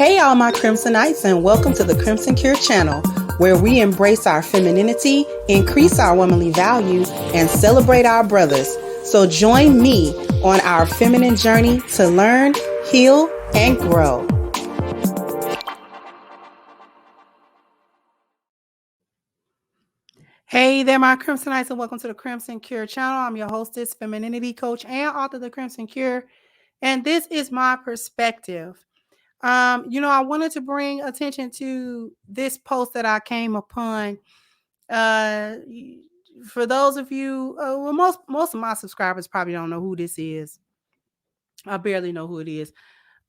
Hey, all my Crimsonites, and welcome to the Crimson Cure channel, where we embrace our femininity, increase our womanly value, and celebrate our brothers. So join me on our feminine journey to learn, heal, and grow. Hey there, my Crimsonites, and welcome to the Crimson Cure channel. I'm your hostess, femininity coach, and author of the Crimson Cure, and this is my perspective. I wanted to bring attention to this post that I came upon. For those of you, most of my subscribers probably don't know who this is. I barely know who it is.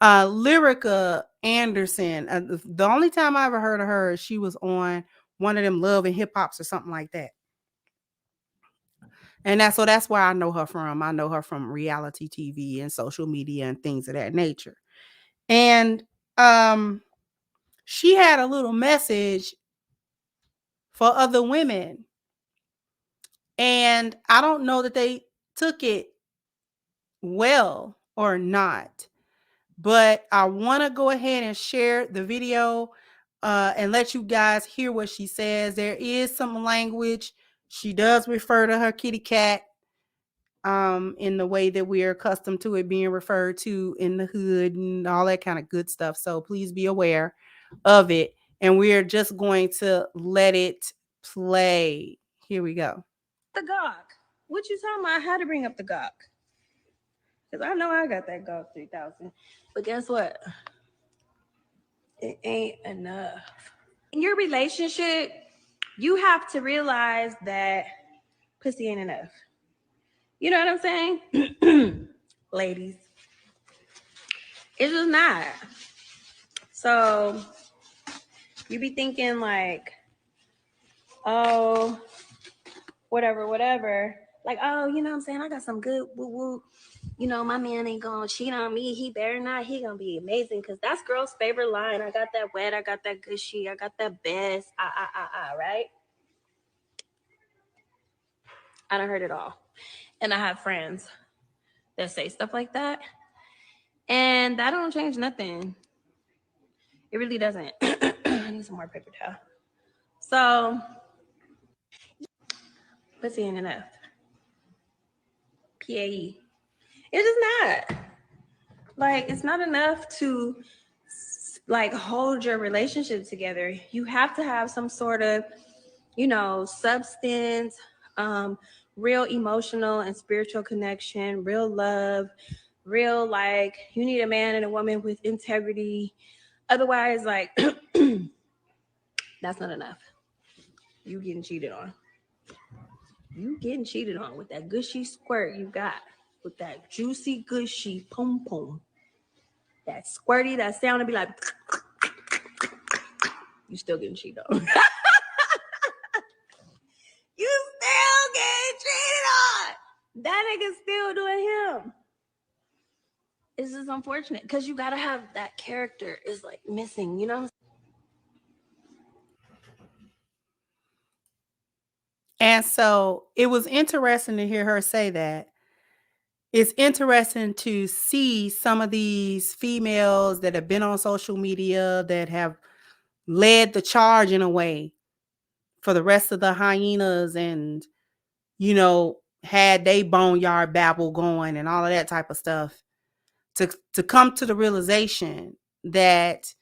Lyrica Anderson. The only time I ever heard of her, she was on one of them Love and Hip Hops or something like that. And that's where I know her from. I know her from reality TV and social media and things of that nature. And she had a little message for other women. And I don't know that they took it well or not, but I want to go ahead and share the video and let you guys hear what she says. There is some language. She does refer to her kitty cat in the way that we are accustomed to it being referred to in the hood and all that kind of good stuff. So please be aware of it. And we're just going to let it play. Here we go. The GOG. What you talking about? I had to bring up the GOG. Because I know I got that GOG 3000. But guess what? It ain't enough. In your relationship, you have to realize that pussy ain't enough. You know what I'm saying? Ladies. It's just not. So you be thinking like, oh, whatever. Like, oh, you know what I'm saying? I got some good woo-woo. You know, my man ain't gonna cheat on me. He better not. He gonna be amazing. Because that's girl's favorite line. I got that wet. I got that gushy. I got that best. Right? I done heard it all. And I have friends that say stuff like that. And that don't change nothing. It really doesn't. I need some more paper towel. So, pussy ain't enough. PAE. It's just not. Like, it's not enough to like hold your relationship together. You have to have some sort of, substance, real emotional and spiritual connection, real love, real, like, you need a man and a woman with integrity. Otherwise, like, that's not enough. You getting cheated on. You getting cheated on with that gushy squirt you got, with that juicy gushy pom pom. That squirty, that sound to be like, you still getting cheated on. You still getting cheated on. That nigga still doing him. It's just unfortunate because you gotta have that character is like missing, you know? And so it was interesting to hear her say that. It's interesting to see some of these females that have been on social media that have led the charge in a way for the rest of the hyenas and, had they boneyard babble going and all of that type of stuff to come to the realization that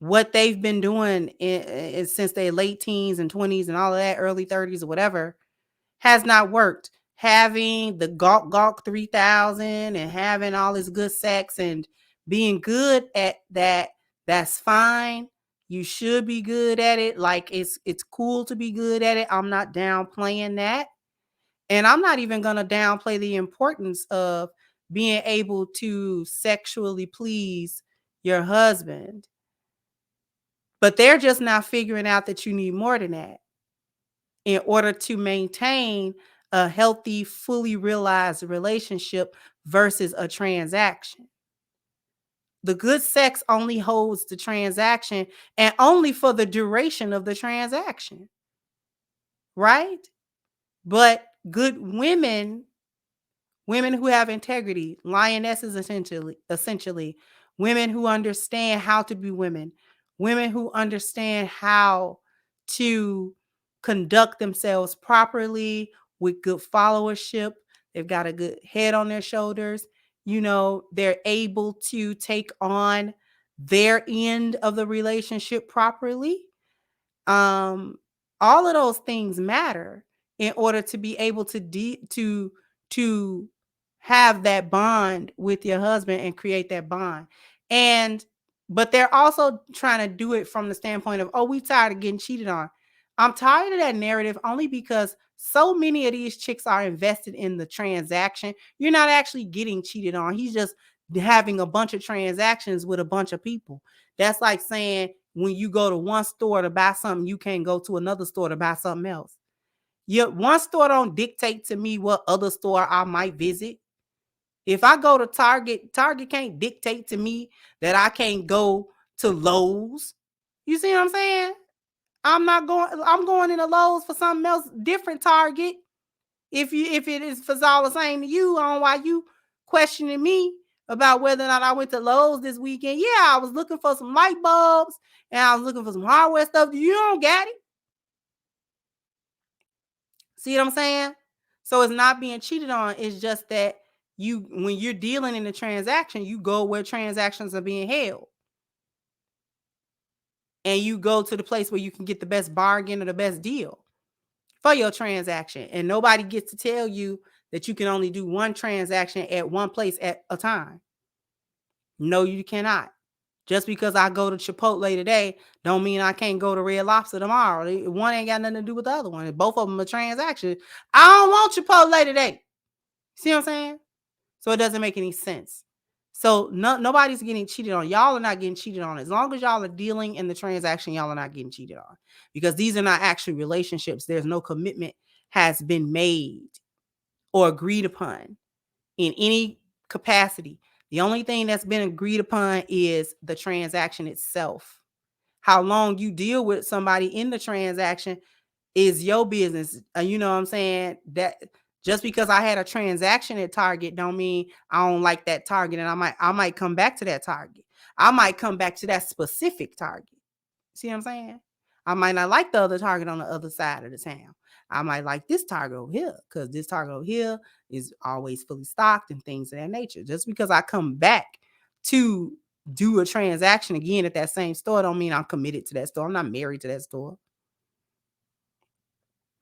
what they've been doing since their late teens and 20s and all of that, early 30s or whatever, has not worked. Having the Gawk 3000 and having all this good sex and being good at that, that's fine. You should be good at it. Like, it's cool to be good at it. I'm not downplaying that. And I'm not even going to downplay the importance of being able to sexually please your husband. But they're just not figuring out that you need more than that in order to maintain a healthy, fully realized relationship versus a transaction. The good sex only holds the transaction and only for the duration of the transaction, right? But good women who have integrity, lionesses essentially, women who understand how to be women, women who understand how to conduct themselves properly with good followership. They've got a good head on their shoulders. They're able to take on their end of the relationship properly. All of those things matter in order to be able to have that bond with your husband and create that bond. But they're also trying to do it from the standpoint of, oh, we tired of getting cheated on. I'm tired of that narrative only because so many of these chicks are invested in the transaction. You're not actually getting cheated on. He's just having a bunch of transactions with a bunch of people. That's like saying when you go to one store to buy something, you can't go to another store to buy something else. One store don't dictate to me what other store I might visit. If I go to Target, Target can't dictate to me that I can't go to Lowe's. You see what I'm saying? I'm going into Lowe's for something else different. Target. If it is for all the same to you, on why you questioning me about whether or not I went to Lowe's this weekend. Yeah, I was looking for some light bulbs and I was looking for some hardware stuff. You don't get it. See what I'm saying? So it's not being cheated on. It's just that when you're dealing in a transaction, you go where transactions are being held. And you go to the place where you can get the best bargain or the best deal for your transaction. And nobody gets to tell you that you can only do one transaction at one place at a time. No, you cannot. Just because I go to Chipotle today don't mean I can't go to Red Lobster tomorrow. One ain't got nothing to do with the other one. Both of them are transactions. I don't want Chipotle today. See what I'm saying? So it doesn't make any sense. So nobody's getting cheated on. Y'all are not getting cheated on. As long as y'all are dealing in the transaction, y'all are not getting cheated on. Because these are not actually relationships. There's no commitment has been made or agreed upon in any capacity. The only thing that's been agreed upon is the transaction itself. How long you deal with somebody in the transaction is your business. You know what I'm saying? That just because I had a transaction at Target don't mean I don't like that Target, and I might come back to that Target. I might come back to that specific Target. See what I'm saying? I might not like the other Target on the other side of the town. I might like this Target over here because this Target over here is always fully stocked and things of that nature. Just because I come back to do a transaction again at that same store don't mean I'm committed to that store. I'm not married to that store.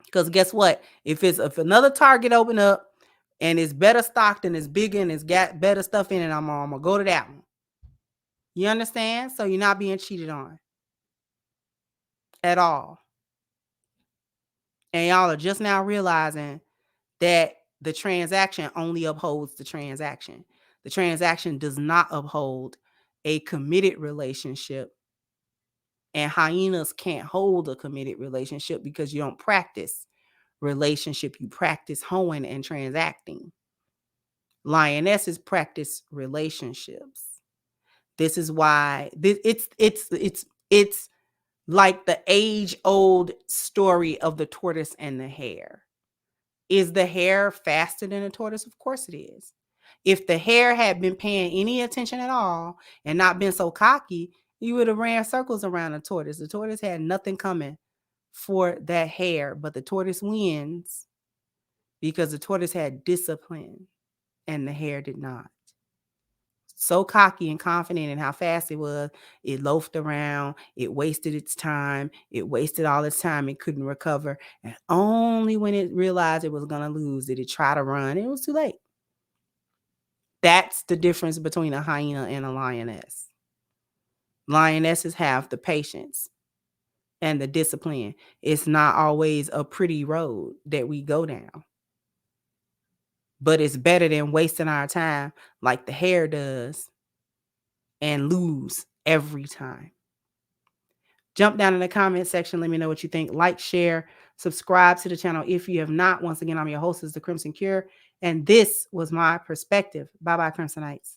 Because guess what? If another Target open up and it's better stocked and it's bigger and it's got better stuff in it, I'm gonna go to that one. You understand? So you're not being cheated on at all. And y'all are just now realizing that the transaction only upholds the transaction. The transaction does not uphold a committed relationship. And hyenas can't hold a committed relationship because you don't practice relationship. You practice hoeing and transacting. Lionesses practice relationships. This is why it's like the age-old story of the tortoise and the hare. Is the hare faster than the tortoise? Of course it is. If the hare had been paying any attention at all and not been so cocky, you would have ran circles around the tortoise. The tortoise had nothing coming for that hare, but the tortoise wins because the tortoise had discipline and the hare did not. So cocky and confident in how fast it was, it loafed around, it wasted its time, it wasted all its time, it couldn't recover. And only when it realized it was going to lose did it try to run. It was too late. That's the difference between a hyena and a lioness. Lionesses have the patience and the discipline. It's not always a pretty road that we go down. But it's better than wasting our time like the hare does and lose every time. Jump down in the comment section. Let me know what you think. Like, share, subscribe to the channel if you have not. Once again, I'm your hostess, The Crimson Cure, and this was my perspective. Bye-bye, Crimsonites.